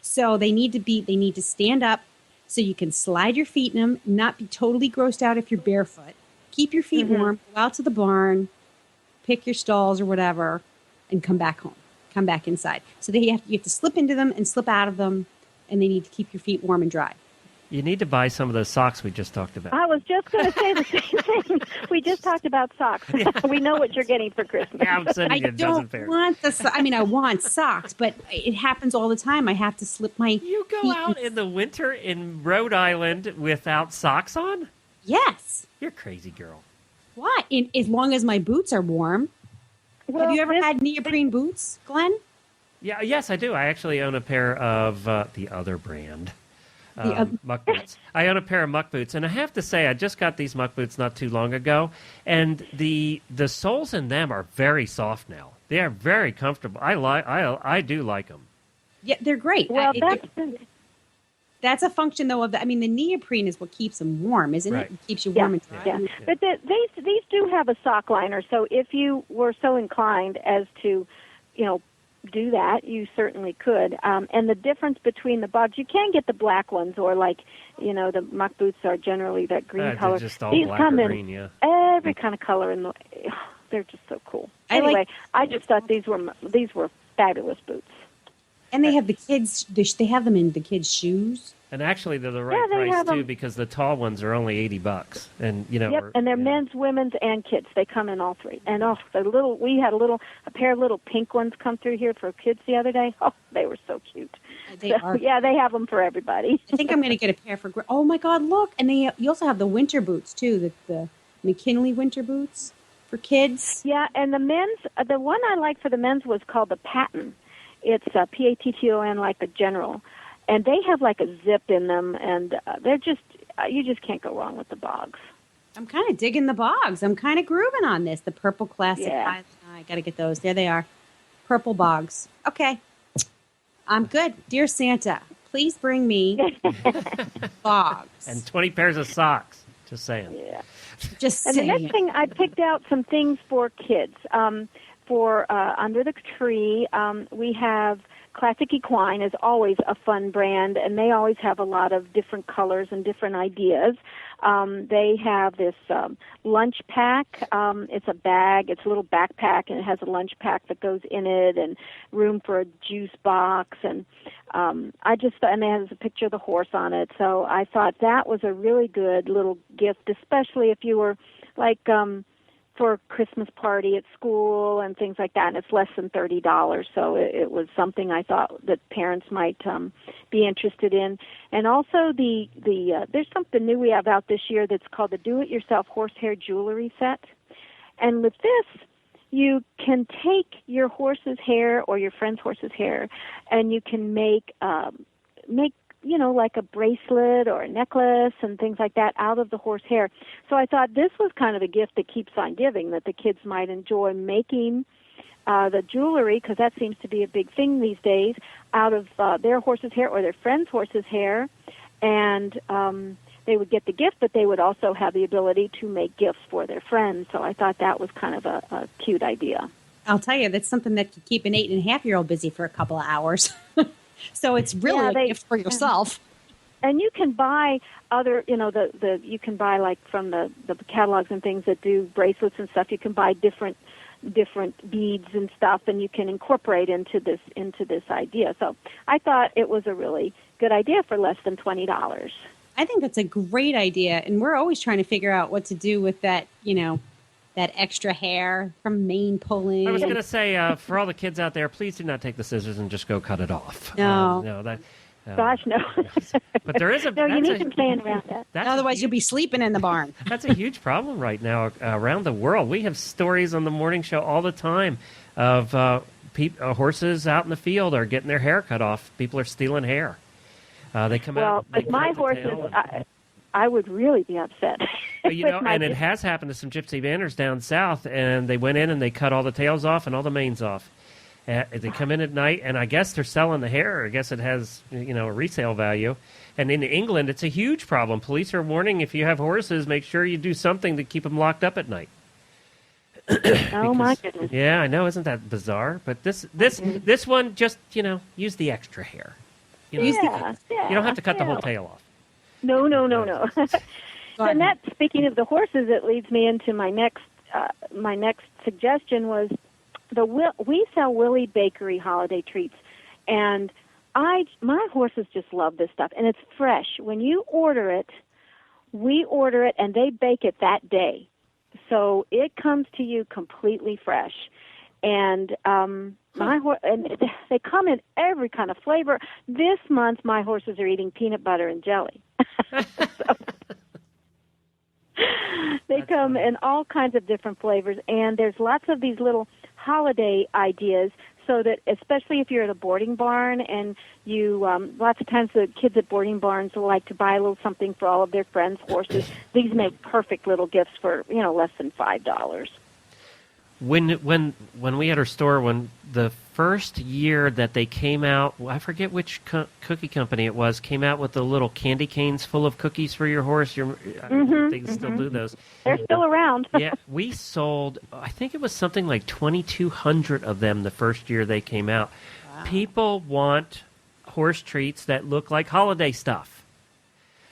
So they need to stand up so you can slide your feet in them, not be totally grossed out if you're barefoot. Keep your feet warm, go out to the barn, pick your stalls or whatever, and come back home. Come back inside. So you have to slip into them and slip out of them, and they need to keep your feet warm and dry. You need to buy some of those socks we just talked about. I was just going to say the same thing. We just talked about socks. Yeah. We know what you're getting for Christmas. Yeah, I'm sending you a dozen pairs. I want socks, but it happens all the time. I have to slip my You go out in the winter in Rhode Island without socks on? Yes. You're a crazy girl. What? As long as my boots are warm. Well, have you ever had neoprene boots, Glenn? Yeah, yes, I do. I actually own a pair of the other brand. Muck boots. I own a pair of muck boots, and I have to say, I just got these muck boots not too long ago, and the soles in them are very soft now. They are very comfortable. I do like them. Yeah, they're great. Well, that's a function though of the neoprene is what keeps them warm, isn't it? It keeps you warm and dry. Yeah, but these do have a sock liner, so if you were so inclined as to, do that, you certainly could. And the difference between the Boggs, you can get the black ones, or the muck boots are generally that green color. Just all these black come or in green, yeah. every kind of color, they're just so cool. Anyway, I just thought these were fabulous boots. And they have the kids. They have them in the kids' shoes. And actually, they're the right price too, because the tall ones are only $80, and and they're men's, women's, and kids. They come in all three. And we had a pair of little pink ones come through here for kids the other day. Oh, they were so cute. They are. Yeah, they have them for everybody. I think I'm going to get a pair for. Oh my God! Look, and you also have the winter boots too. The McKinley winter boots for kids. Yeah, and the men's. The one I liked for the men's was called the Patton. It's Patton, like the General. And they have like a zip in them, and they're just, you just can't go wrong with the Boggs. I'm kind of digging the Boggs. I'm kind of grooving on this. The purple classic. Yeah. I got to get those. There they are. Purple Boggs. Okay. I'm good. Dear Santa, please bring me dogs. And 20 pairs of socks. Just saying. Yeah. Just And saying. the next thing, I picked out some things for kids. For under the tree, we have Classic Equine is always a fun brand, and they always have a lot of different colors and different ideas. They have this lunch pack. It's a bag. It's a little backpack, and it has a lunch pack that goes in it, and room for a juice box. And and it has a picture of the horse on it. So I thought that was a really good little gift, especially if you were like for a Christmas party at school and things like that, and it's less than $30. So it was something I thought that parents might be interested in. And also there's something new we have out this year that's called the Do-It-Yourself Horsehair Jewelry Set. And with this, you can take your horse's hair or your friend's horse's hair, and you can make like a bracelet or a necklace and things like that out of the horse hair. So I thought this was kind of a gift that keeps on giving, that the kids might enjoy making the jewelry, because that seems to be a big thing these days, out of their horse's hair or their friend's horse's hair. And they would get the gift, but they would also have the ability to make gifts for their friends. So I thought that was kind of a cute idea. I'll tell you, that's something that could keep an 8.5-year-old busy for a couple of hours. So it's really a gift for yourself. And you can buy other, you can buy like from the catalogs and things that do bracelets and stuff. You can buy different beads and stuff, and you can incorporate into this idea. So I thought it was a really good idea for less than $20. I think that's a great idea, and we're always trying to figure out what to do with that, that extra hair from mane pulling. I was going to say, for all the kids out there, please do not take the scissors and just go cut it off. No. Gosh, no. But there is a... No, you need to plan around that. Otherwise, you'll be sleeping in the barn. That's a huge problem right now around the world. We have stories on the morning show all the time of horses out in the field are getting their hair cut off. People are stealing hair. They come out... Well, with my horses... I would really be upset. And it has happened to some gypsy banners down south, and they went in and they cut all the tails off and all the manes off. They come in at night, and I guess they're selling the hair. I guess it has, a resale value. And in England, it's a huge problem. Police are warning, if you have horses, make sure you do something to keep them locked up at night. Oh, my goodness. Yeah, I know. Isn't that bizarre? But this one, just, use the extra hair. You don't have to cut the whole tail off. No. And that, speaking of the horses, it leads me into my next suggestion was we sell Willie Bakery holiday treats, and my horses just love this stuff, and it's fresh. When you order it, we order it, and they bake it that day, so it comes to you completely fresh. And and they come in every kind of flavor. This month, my horses are eating peanut butter and jelly. They come in all kinds of different flavors, and there's lots of these little holiday ideas, so that especially if you're at a boarding barn, and you lots of times the kids at boarding barns will like to buy a little something for all of their friends' horses. These make perfect little gifts for less than $5. When we had our store, when the first year that they came out, I forget which cookie company it was, came out with the little candy canes full of cookies for your horse. They still do those. They're still around. Yeah, we sold, I think it was something like 2,200 of them the first year they came out. Wow. People want horse treats that look like holiday stuff.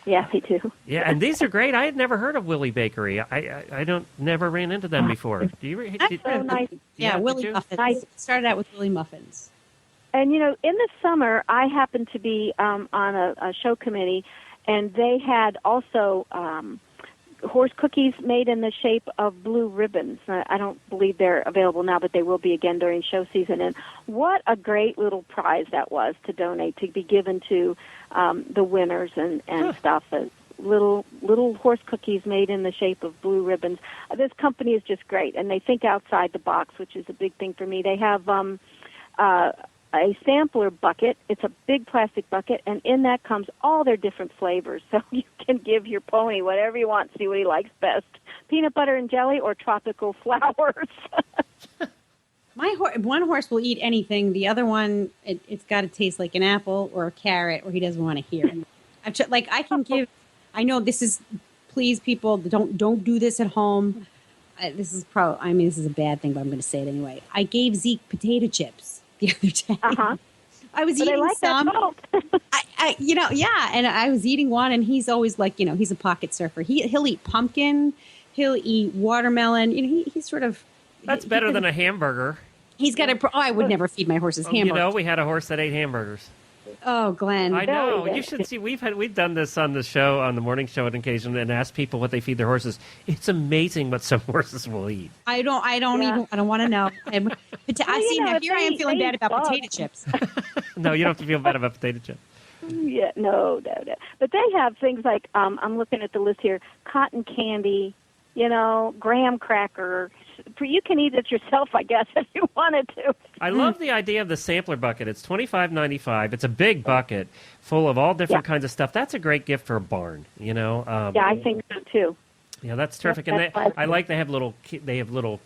Yeah, me too. Yeah, and these are great. I had never heard of Willie Bakery. I never ran into them before. Do you? That's so nice. Yeah, Willie Muffins. Nice. Started out with Willie Muffins. And in the summer, I happened to be on a show committee, and they had also horse cookies made in the shape of blue ribbons. I don't believe they're available now, but they will be again during show season. And what a great little prize that was to donate, to be given to the winners and stuff. Little horse cookies made in the shape of blue ribbons. This company is just great, and they think outside the box, which is a big thing for me. They have a sampler bucket. It's a big plastic bucket, and in that comes all their different flavors. So you can give your pony whatever you want, see what he likes best. Peanut butter and jelly or tropical flowers. One horse will eat anything. The other one, it's got to taste like an apple or a carrot, or he doesn't want to hear it. I can give. I know this is. Please, people, don't do this at home. This is this is a bad thing, but I'm going to say it anyway. I gave Zeke potato chips the other day. I was eating some. And I was eating one, and he's always he's a pocket surfer. He'll eat pumpkin, he'll eat watermelon. He's sort of. That's better than a hamburger. He's got I would never feed my horses hamburgers. We had a horse that ate hamburgers. Oh, Glenn. I know. You should see. We've done this on the show, on the morning show on occasion, and asked people what they feed their horses. It's amazing what some horses will eat. I don't want to know. Here I am feeling bad about potato chips. No, you don't have to feel bad about potato chips. Yeah, no. But they have things like, I'm looking at the list here, cotton candy, graham cracker. You can eat it yourself, I guess, if you wanted to. I love the idea of the sampler bucket. It's $25.95. It's a big bucket full of all different kinds of stuff. That's a great gift for a barn, Yeah, I think so, too. Yeah, that's terrific. And they have little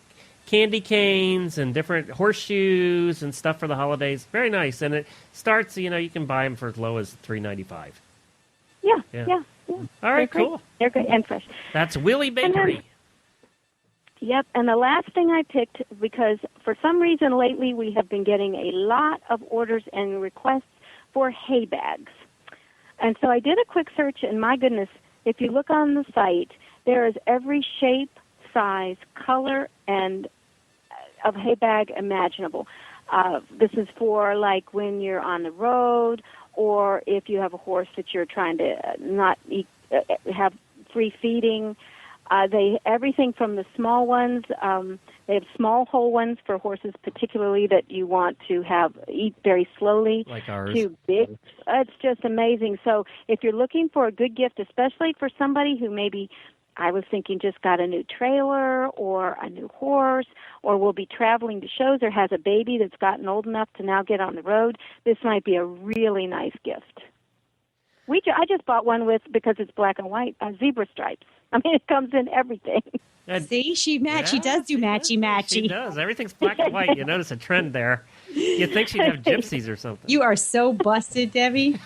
candy canes and different horseshoes and stuff for the holidays. Very nice. And it starts, you can buy them for as low as $3.95. Yeah. All right, cool. They're great and fresh. That's Willie Bakery. Yep, and the last thing I picked, because for some reason lately we have been getting a lot of orders and requests for hay bags. And so I did a quick search, and my goodness, if you look on the site, there is every shape, size, color, and of hay bag imaginable. This is for like when you're on the road, or if you have a horse that you're trying to not eat, have free feeding. Everything from the small ones. They have small whole ones for horses, particularly that you want to eat very slowly. Like ours. To big. It's just amazing. So if you're looking for a good gift, especially for somebody who maybe, I was thinking, just got a new trailer or a new horse, or will be traveling to shows, or has a baby that's gotten old enough to now get on the road, this might be a really nice gift. I just bought one because it's black and white, zebra stripes. I mean, it comes in everything. See, she does do matchy. She does. Everything's black and white. You notice a trend there. You'd think she'd have gypsies or something. You are so busted, Debbie.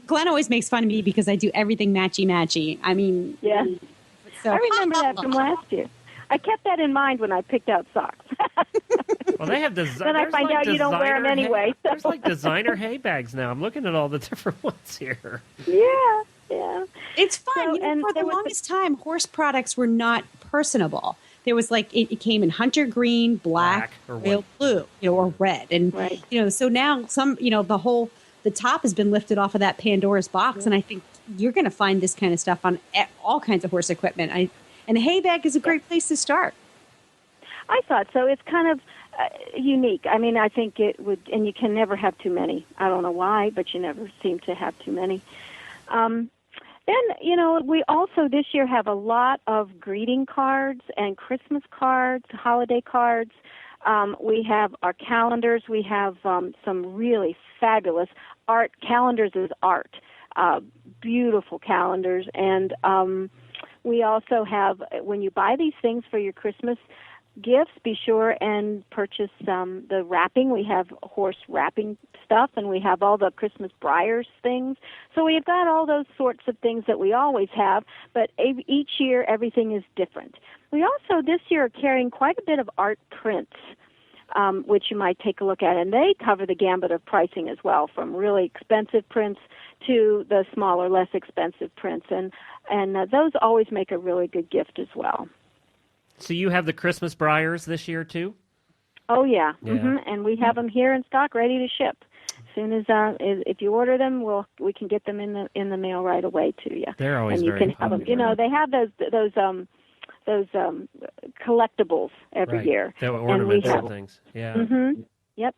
Glenn always makes fun of me because I do everything matchy. I mean, yeah. So, I remember that from last year. I kept that in mind when I picked out socks. Well, they have Then I find out you don't wear them anyway. So. There's like designer hay bags now. I'm looking at all the different ones here. Yeah. It's fun. For the longest time, horse products were not personable. There was it came in hunter green, black or blue, or red. And, so now the top has been lifted off of that Pandora's box. And I think you're going to find this kind of stuff on all kinds of horse equipment. And the hay bag is a great place to start. I thought so. It's kind of unique. I mean, I think it would, and you can never have too many. I don't know why, but you never seem to have too many. Then, we also this year have a lot of greeting cards and Christmas cards, holiday cards. We have our calendars. We have some really fabulous art. Calendars is art. Beautiful calendars. And we also have, when you buy these things for your Christmas gifts, be sure and purchase the wrapping. We have horse wrapping stuff, and we have all the Christmas briars things. So we've got all those sorts of things that we always have, but each year everything is different. We also this year are carrying quite a bit of art prints, which you might take a look at, and they cover the gambit of pricing as well, from really expensive prints to the smaller, less expensive prints, and those always make a really good gift as well. So you have the Christmas briars this year too? Oh yeah. Mm-hmm. And we have them here in stock, ready to ship. As soon as if you order them, we can get them in the mail right away to you. They're always and you very can have popular. them. They have those collectibles every year. The ornaments and things. Yeah. Mm-hmm. Yep.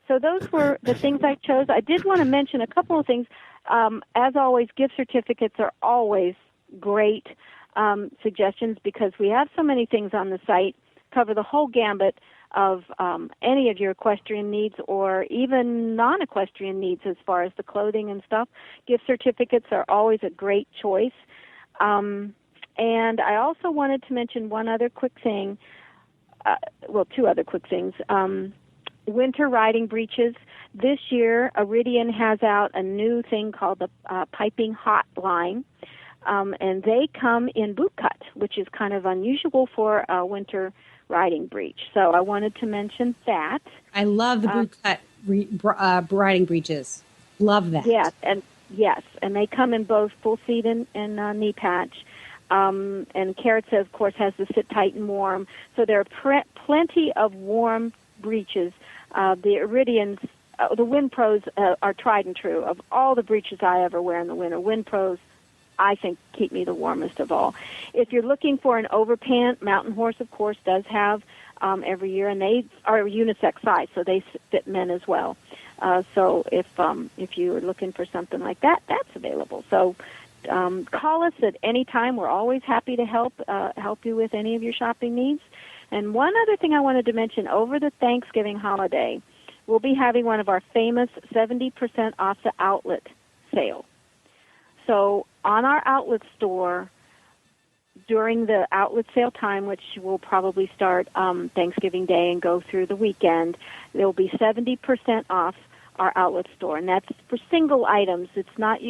So those were the things I chose. I did want to mention a couple of things. As always, gift certificates are always great suggestions because we have so many things on the site, cover the whole gambit of any of your equestrian needs or even non-equestrian needs as far as the clothing and stuff. Gift certificates are always a great choice. And I also wanted to mention one other quick thing. two other quick things. Winter riding breeches. This year, Iridian has out a new thing called the Piping Hot line, and they come in boot cut, which is kind of unusual for a winter riding breech. So I wanted to mention that. I love the boot cut riding breeches. Love that. Yes, and they come in both full seat and knee patch. And Carrot, of course, has the sit tight and warm. So there are plenty of warm breeches. The Iridians, the Wind Pros are tried and true. Of all the breeches I ever wear in the winter, Wind Pros, I think, keep me the warmest of all. If you're looking for an overpant, Mountain Horse, of course, does have every year, and they are unisex size, so they fit men as well. So if you're looking for something like that, that's available. So call us at any time. We're always happy to help you with any of your shopping needs. And one other thing I wanted to mention, over the Thanksgiving holiday, we'll be having one of our famous 70% off the outlet sale. So on our outlet store, during the outlet sale time, which will probably start Thanksgiving Day and go through the weekend, there will be 70% off our outlet store, and that's for single items. It's not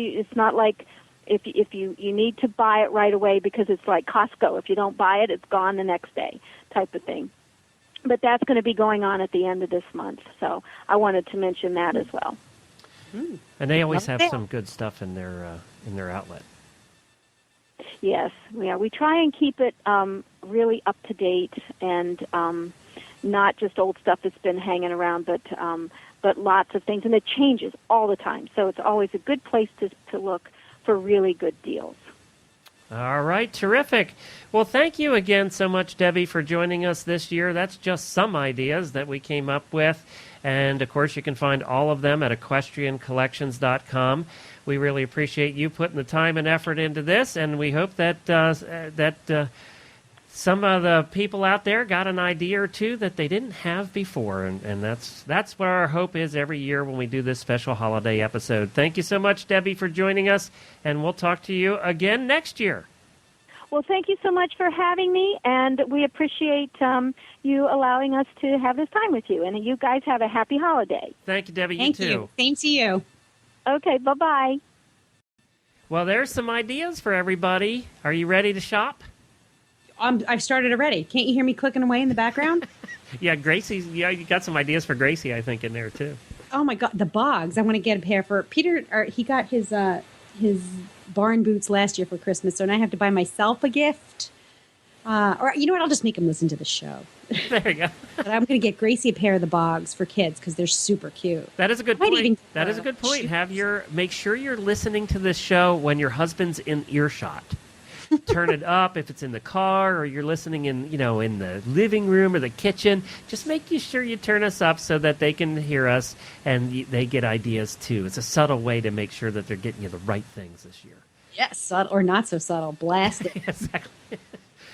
like if you need to buy it right away, because it's like Costco. If you don't buy it, it's gone the next day, type of thing. But that's going to be going on at the end of this month, so I wanted to mention that as well. And they always have some good stuff in their outlet. Yes, yeah, we try and keep it really up to date, and not just old stuff that's been hanging around, but lots of things, and it changes all the time. So it's always a good place to look for really good deals. All right, terrific. Well, thank you again so much, Debbie, for joining us this year. That's just some ideas that we came up with. And, of course, you can find all of them at equestriancollections.com. We really appreciate you putting the time and effort into this, and we hope that some of the people out there got an idea or two that they didn't have before, and that's what our hope is every year when we do this special holiday episode. Thank you so much, Debbie, for joining us, and we'll talk to you again next year. Well, thank you so much for having me, and we appreciate you allowing us to have this time with you. And you guys have a happy holiday. Thank you, Debbie. Thank you too. you. Same to you. Okay, bye-bye. Well, there's some ideas for everybody. Are you ready to shop? I've started already. Can't you hear me clicking away in the background? Yeah, Gracie's. Yeah, you got some ideas for Gracie, I think, in there too. Oh my God, the bogs! I want to get a pair for Peter. Or he got his barn boots last year for Christmas, so now I have to buy myself a gift. Or you know what? I'll just make him listen to the show. There you go. But I'm going to get Gracie a pair of the bogs for kids because they're super cute. That is a good point. That is a good point. Make sure you're listening to this show when your husband's in earshot. Turn it up if it's in the car, or you're listening in the living room or the kitchen. Just make sure you turn us up so that they can hear us and they get ideas too. It's a subtle way to make sure that they're getting you the right things this year. Yes, subtle or not so subtle. Blast it. Exactly.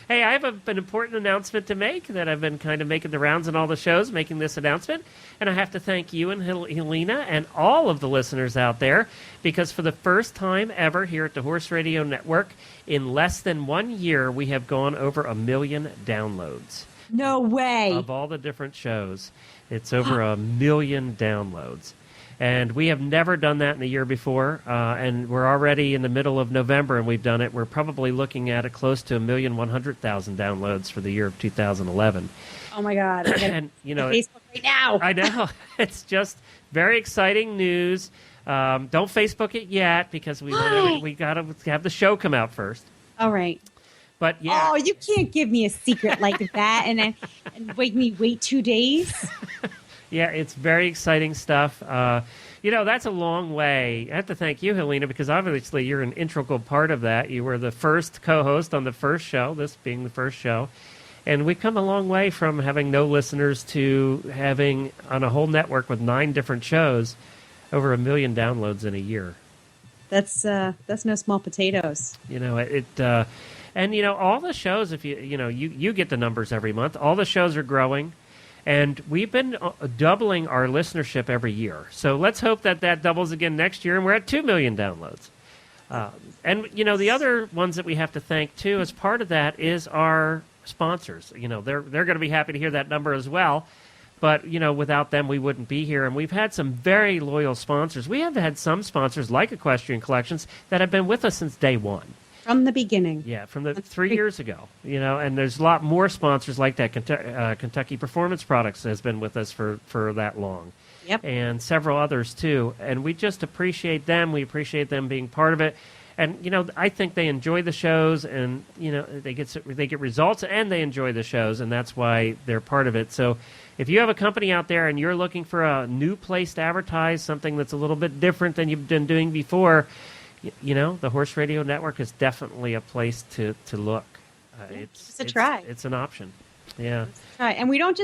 Hey, I have an important announcement to make that I've been kind of making the rounds in all the shows, making this announcement. And I have to thank you and Helena and all of the listeners out there, because for the first time ever here at the Horse Radio Network, in less than 1 year, we have gone over 1 million downloads. No way. Of all the different shows. It's over 1 million downloads. And we have never done that in the year before, and we're already in the middle of November, and we've done it. We're probably looking at close to 1,100,000 downloads for the year of 2011. Oh my God! And Facebook right now. I know, it's just very exciting news. Don't Facebook it yet because we got to have the show come out first. All right. But yeah. Oh, you can't give me a secret like that and wait 2 days. Yeah, it's very exciting stuff. That's a long way. I have to thank you, Helena, because obviously you're an integral part of that. You were the first co-host on the first show, this being the first show. And we've come a long way from having no listeners to having, on a whole network with 9 different shows, over 1 million downloads in a year. That's no small potatoes. And all the shows, if you get the numbers every month, all the shows are growing. And we've been doubling our listenership every year. So let's hope that doubles again next year, and we're at 2 million downloads. And the other ones that we have to thank, too, as part of that is our sponsors. They're going to be happy to hear that number as well. But, without them, we wouldn't be here. And we've had some very loyal sponsors. We have had some sponsors like Equestrian Collections that have been with us since day one. From the beginning. Yeah, from the 3 years ago. And there's a lot more sponsors like that. Kentucky Performance Products has been with us for that long. Yep. And several others, too. And we just appreciate them. We appreciate them being part of it. And, I think they enjoy the shows, and, they get results, and they enjoy the shows, and that's why they're part of it. So if you have a company out there and you're looking for a new place to advertise, something that's a little bit different than you've been doing before, the Horse Radio Network is definitely a place to look. It's a try. It's an option. Yeah. Try. And we don't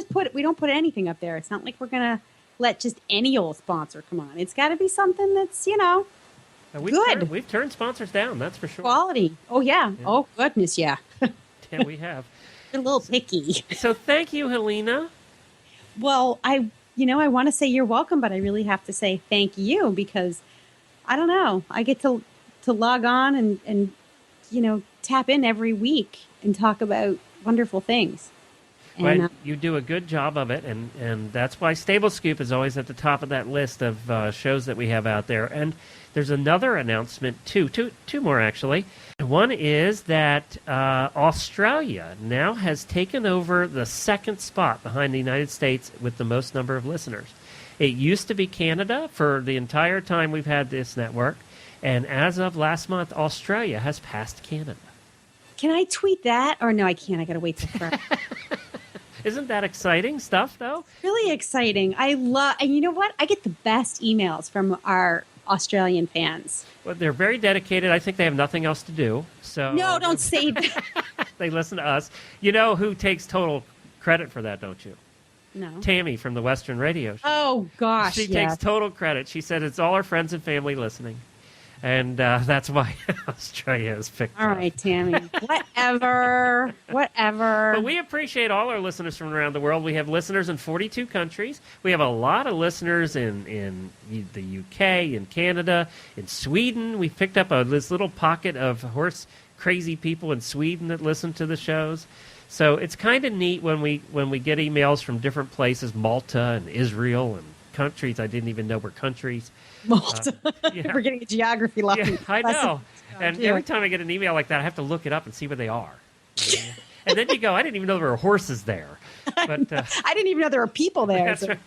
put anything up there. It's not like we're going to let just any old sponsor come on. It's got to be something that's, good. We've turned sponsors down, that's for sure. Quality. Oh, yeah. Oh, goodness, yeah. Yeah, we have. You're a little picky. So thank you, Helena. Well, I want to say you're welcome, but I really have to say thank you because, I don't know, I get to log on and tap in every week and talk about wonderful things. And, well, you do a good job of it, and that's why Stable Scoop is always at the top of that list of shows that we have out there. And there's another announcement, two more actually. One is that Australia now has taken over the second spot behind the United States with the most number of listeners. It used to be Canada for the entire time we've had this network, and as of last month, Australia has passed Canada. Can I tweet that? Or no, I can't. I got to wait till Friday. Isn't that exciting stuff, though? Really exciting. And you know what? I get the best emails from our Australian fans. Well, they're very dedicated. I think they have nothing else to do. So no, don't say that. They listen to us. You know who takes total credit for that, don't you? No. Tammy from the Western Radio Show. Oh, gosh, She takes total credit. She said it's all her friends and family listening. And that's why Australia is picked All up. right, Tammy. Whatever. But we appreciate all our listeners from around the world. We have listeners in 42 countries. We have a lot of listeners in the UK, in Canada, in Sweden. We picked up this little pocket of horse crazy people in Sweden that listen to the shows. So it's kind of neat when we get emails from different places, Malta and Israel and countries I didn't even know were countries. Malta. We're getting a geography lesson. Yeah, I know. And every time I get an email like that, I have to look it up and see where they are. And then you go, I didn't even know there were horses there. But I didn't even know there were people there. That's right.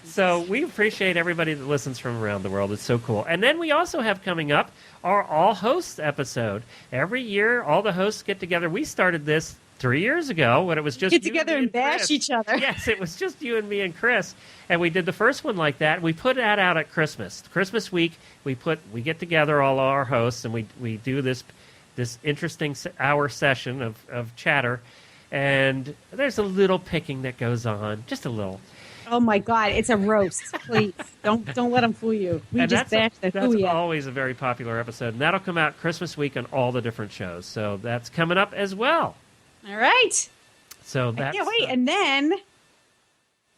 So we appreciate everybody that listens from around the world. It's so cool. And then we also have coming up our All Hosts episode. Every year, all the hosts get together. We started this 3 years ago when it was just get together and bash Chris. each other. Yes, it was just you and me and Chris, and we did the first one like that. We put that out at Christmas week. We get together all our hosts and we do this interesting hour session of chatter, and there's a little picking that goes on, just a little. Oh my God, it's a roast! Please don't let them fool you. That's always a very popular episode, and that'll come out Christmas week on all the different shows. So that's coming up as well. All right. So that's, I can't wait. And then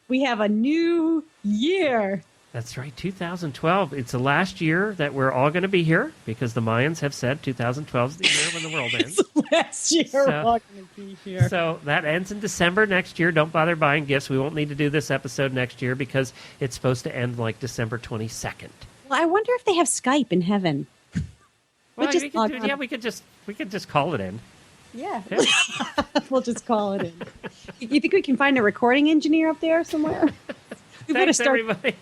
we have a new year. That's right, 2012. It's the last year that we're all going to be here because the Mayans have said 2012 is the year when the world ends. It's the last year we're all going to be here. So that ends in December next year. Don't bother buying gifts. We won't need to do this episode next year because it's supposed to end like December 22nd. Well, I wonder if they have Skype in heaven. Well, we could just call it in. Yeah. We'll just call it in. You think we can find a recording engineer up there somewhere? Thanks, everybody.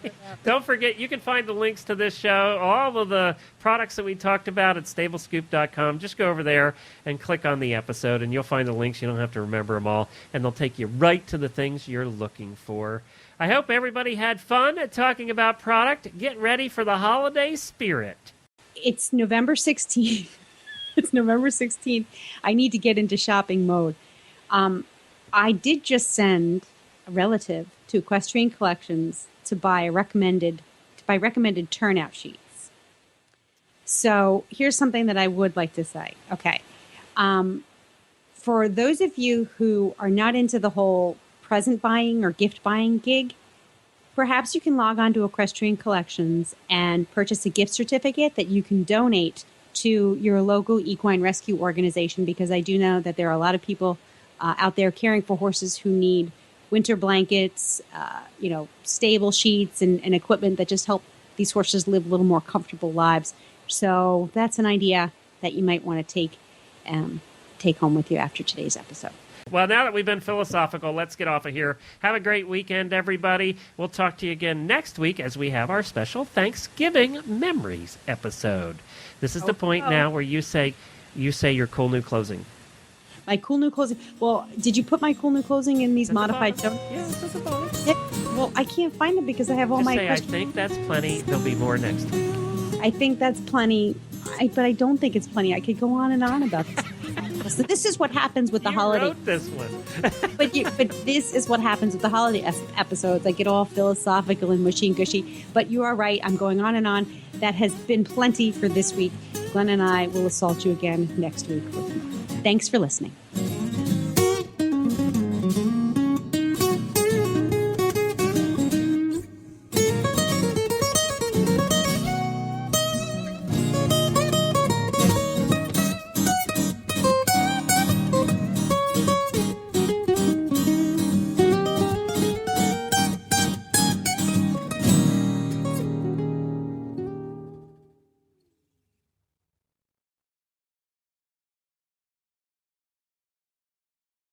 Don't forget, you can find the links to this show, all of the products that we talked about at stablescoop.com. Just go over there and click on the episode, and you'll find the links. You don't have to remember them all, and they'll take you right to the things you're looking for. I hope everybody had fun talking about product. Get ready for the holiday spirit. It's November 16th. It's November 16th. I need to get into shopping mode. I did just send a relative to Equestrian Collections to buy recommended turnout sheets. So here's something that I would like to say. Okay. For those of you who are not into the whole present buying or gift buying gig, perhaps you can log on to Equestrian Collections and purchase a gift certificate that you can donate to your local equine rescue organization, because I do know that there are a lot of people out there caring for horses who need winter blankets, stable sheets and equipment that just help these horses live a little more comfortable lives. So that's an idea that you might want to take home with you after today's episode. Well, now that we've been philosophical, let's get off of here. Have a great weekend, everybody. We'll talk to you again next week as we have our special Thanksgiving Memories episode. This is the point now where you say your cool new closing. My cool new closing. Well, did you put my cool new closing in these modified shows? Yeah, it's at the bottom. Yeah. Well, I can't find it because I have all Just my say, questions. I think that's plenty. There'll be more next week. I think that's plenty, but I don't think it's plenty. I could go on and on about this. So this is what happens with the holiday. You wrote this one. but this is what happens with the holiday episodes. I get all philosophical and mushy and gushy. But you are right. I'm going on and on. That has been plenty for this week. Glenn and I will assault you again next week. Thanks for listening.